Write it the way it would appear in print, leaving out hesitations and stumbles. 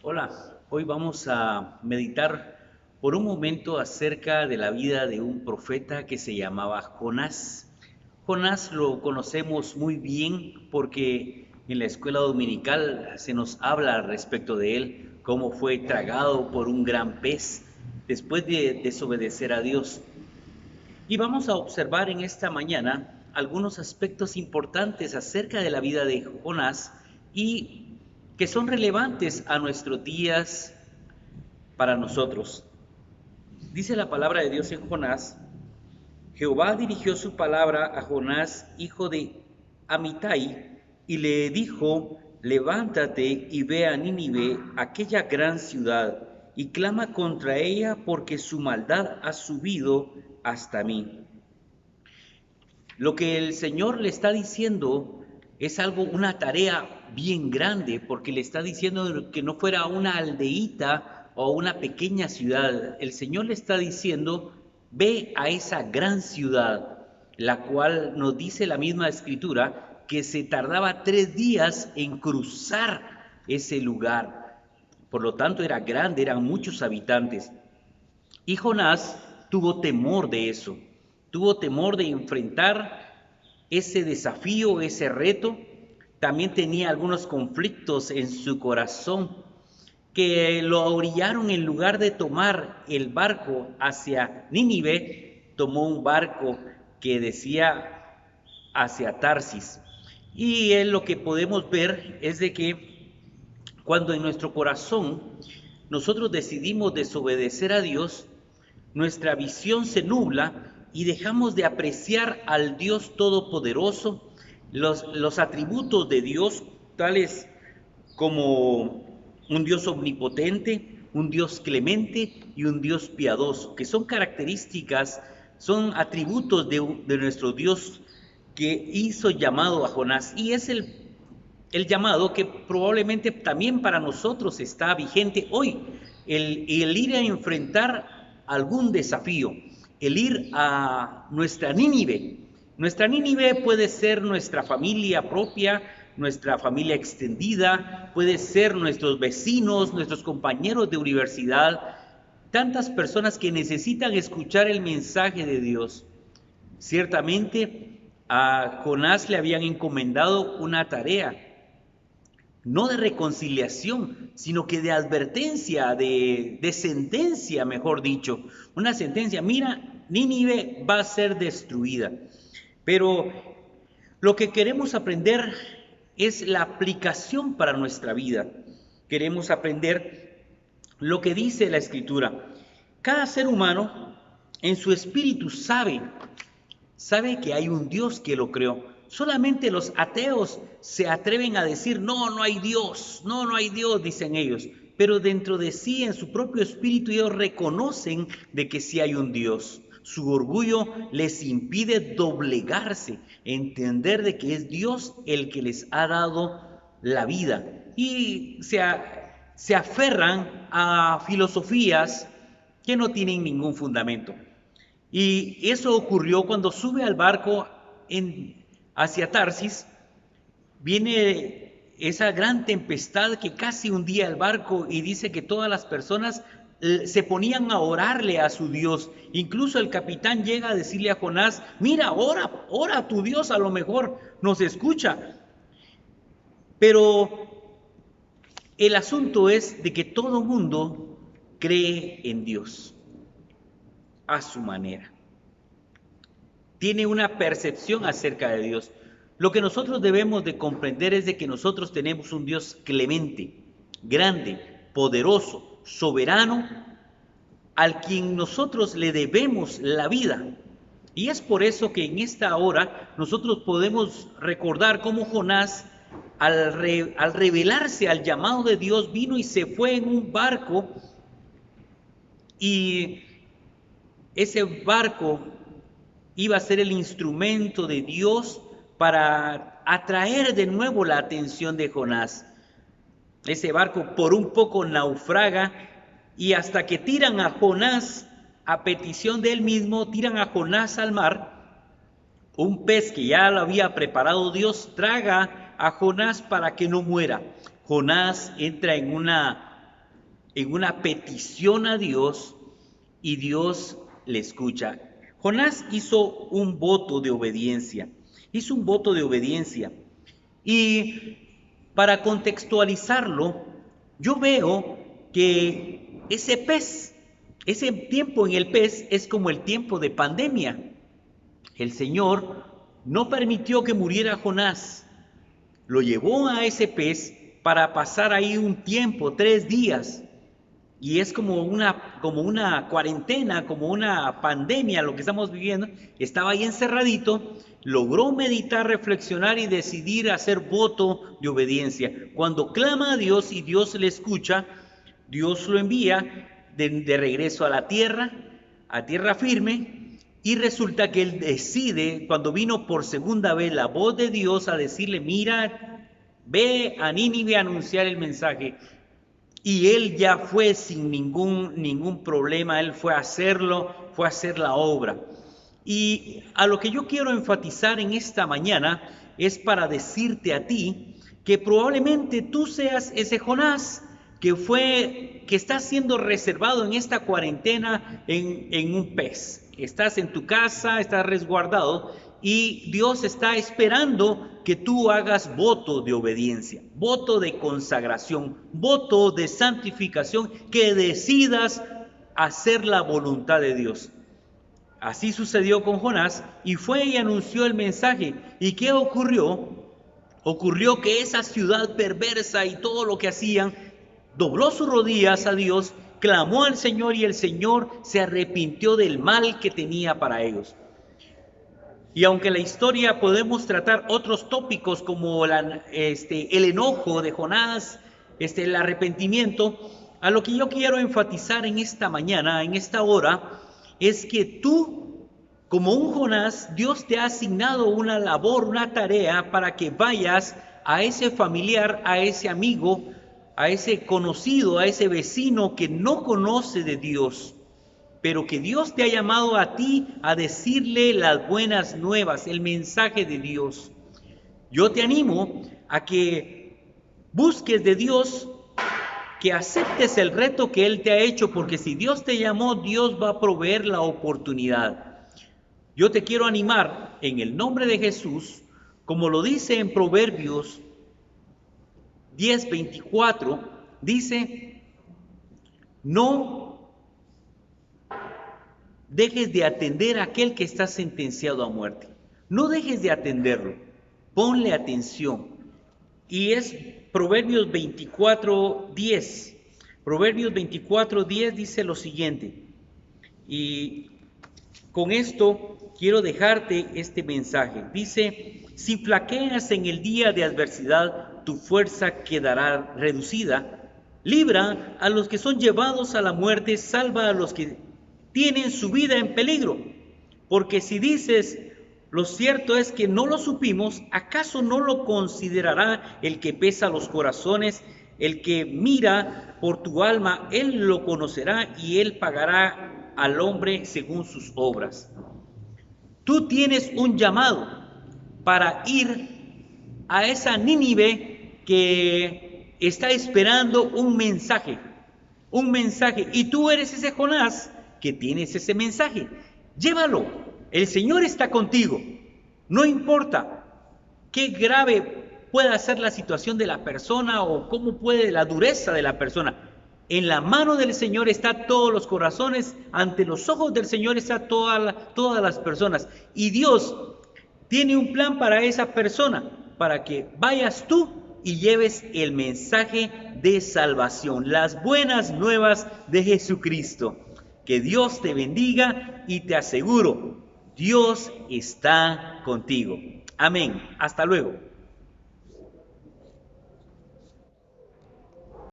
Hola, hoy vamos a meditar por un momento acerca de la vida de un profeta que se llamaba Jonás. Jonás lo conocemos muy bien porque en la escuela dominical se nos habla al respecto de él, cómo fue tragado por un gran pez después de desobedecer a Dios. Y vamos a observar en esta mañana algunos aspectos importantes acerca de la vida de Jonás y que son relevantes a nuestros días para nosotros. Dice la palabra de Dios en Jonás: Jehová dirigió su palabra a Jonás, hijo de Amitai, y le dijo: levántate y ve a Nínive, aquella gran ciudad, y clama contra ella, porque su maldad ha subido hasta mí. Lo que el Señor le está diciendo es una tarea bien grande, porque le está diciendo que no fuera una aldeíta o una pequeña ciudad. El Señor le está diciendo: ve a esa gran ciudad, la cual nos dice la misma escritura que se tardaba 3 días en cruzar ese lugar. Por lo tanto, era grande, eran muchos habitantes. Y Jonás tuvo temor de eso, tuvo temor de enfrentar ese desafío, ese reto. También tenía algunos conflictos en su corazón que lo orillaron, en lugar de tomar el barco hacia Nínive, tomó un barco que decía hacia Tarsis. Y lo que podemos ver es de que cuando en nuestro corazón nosotros decidimos desobedecer a Dios, nuestra visión se nubla y dejamos de apreciar al Dios Todopoderoso, los atributos de Dios, tales como un Dios omnipotente, un Dios clemente y un Dios piadoso, que son características, son atributos de nuestro Dios que hizo llamado a Jonás. Y es el llamado que probablemente también para nosotros está vigente hoy, el ir a enfrentar algún desafío, el ir a nuestra Nínive. Nuestra Nínive puede ser nuestra familia propia, nuestra familia extendida, puede ser nuestros vecinos, nuestros compañeros de universidad, tantas personas que necesitan escuchar el mensaje de Dios. Ciertamente a Jonás le habían encomendado una tarea, no de reconciliación, sino que de advertencia, de sentencia, mejor dicho. Una sentencia: mira, Nínive va a ser destruida. Pero lo que queremos aprender es la aplicación para nuestra vida. Queremos aprender lo que dice la Escritura. Cada ser humano en su espíritu sabe que hay un Dios que lo creó. Solamente los ateos se atreven a decir: no, no hay Dios, no, no hay Dios, dicen ellos. Pero dentro de sí, en su propio espíritu, ellos reconocen de que sí hay un Dios. Su orgullo les impide doblegarse, entender de que es Dios el que les ha dado la vida. Y se aferran a filosofías que no tienen ningún fundamento. Y eso ocurrió cuando sube al barco hacia Tarsis. Viene esa gran tempestad que casi hundía el barco, y dice que todas las personas se ponían a orarle a su Dios. Incluso el capitán llega a decirle a Jonás: mira, ora a tu Dios, a lo mejor nos escucha. Pero el asunto es de que todo mundo cree en Dios a su manera, tiene una percepción acerca de Dios. Lo que nosotros debemos de comprender es de que nosotros tenemos un Dios clemente, grande, poderoso, soberano, al quien nosotros le debemos la vida. Y es por eso que en esta hora nosotros podemos recordar cómo Jonás, al revelarse al llamado de Dios, vino y se fue en un barco, y ese barco iba a ser el instrumento de Dios para atraer de nuevo la atención de Jonás. Ese barco por un poco naufraga, y hasta que tiran a Jonás, a petición de él mismo, tiran a Jonás al mar. Un pez que ya lo había preparado Dios traga a Jonás para que no muera. Jonás entra en una en una petición a Dios y Dios le escucha. Jonás hizo un voto de obediencia. Hizo un voto de obediencia. Y para contextualizarlo, yo veo que ese pez, ese tiempo en el pez es como el tiempo de pandemia. El Señor no permitió que muriera Jonás. Lo llevó a ese pez para pasar ahí un tiempo, 3 días. Y es como una cuarentena, como una pandemia lo que estamos viviendo. Estaba ahí encerradito, logró meditar, reflexionar y decidir hacer voto de obediencia. Cuando clama a Dios y Dios le escucha, Dios lo envía de regreso a tierra firme, y resulta que él decide, cuando vino por segunda vez la voz de Dios a decirle, mira, ve a Nínive a anunciar el mensaje. Y él ya fue sin ningún problema, él fue a hacerlo, fue a hacer la obra. Y a lo que yo quiero enfatizar en esta mañana es para decirte a ti que probablemente tú seas ese Jonás que está siendo reservado en esta cuarentena en un pez. Estás en tu casa, estás resguardado y Dios está esperando que tú hagas voto de obediencia, voto de consagración, voto de santificación, que decidas hacer la voluntad de Dios. Así sucedió con Jonás y fue y anunció el mensaje. ¿Y qué ocurrió? Ocurrió que esa ciudad perversa y todo lo que hacían, dobló sus rodillas a Dios, clamó al Señor y el Señor se arrepintió del mal que tenía para ellos. Y aunque la historia podemos tratar otros tópicos como el enojo de Jonás, el arrepentimiento, a lo que yo quiero enfatizar en esta mañana, en esta hora, es que tú, como un Jonás, Dios te ha asignado una labor, una tarea para que vayas a ese familiar, a ese amigo, a ese conocido, a ese vecino que no conoce de Dios, pero que Dios te ha llamado a ti a decirle las buenas nuevas, el mensaje de Dios. Yo te animo a que busques de Dios, que aceptes el reto que Él te ha hecho, porque si Dios te llamó, Dios va a proveer la oportunidad. Yo te quiero animar en el nombre de Jesús, como lo dice en Proverbios 10:24, dice, no dejes de atender a aquel que está sentenciado a muerte. No dejes de atenderlo. Ponle atención. Y es Proverbios 24:10. Proverbios 24:10 dice lo siguiente. Y con esto quiero dejarte este mensaje. Dice, si flaqueas en el día de adversidad, tu fuerza quedará reducida. Libra a los que son llevados a la muerte, salva a los que tienen su vida en peligro. Porque si dices, lo cierto es que no lo supimos, ¿acaso no lo considerará el que pesa los corazones? El que mira por tu alma, él lo conocerá y él pagará al hombre según sus obras. Tú tienes un llamado para ir a esa Nínive que está esperando un mensaje, y tú eres ese Jonás que tienes ese mensaje. Llévalo, el Señor está contigo. No importa qué grave pueda ser la situación de la persona o cómo puede la dureza de la persona. En la mano del Señor está todos los corazones, ante los ojos del Señor está todas las personas. Y Dios tiene un plan para esa persona, para que vayas tú y lleves el mensaje de salvación, las buenas nuevas de Jesucristo. Que Dios te bendiga y te aseguro, Dios está contigo. Amén. Hasta luego.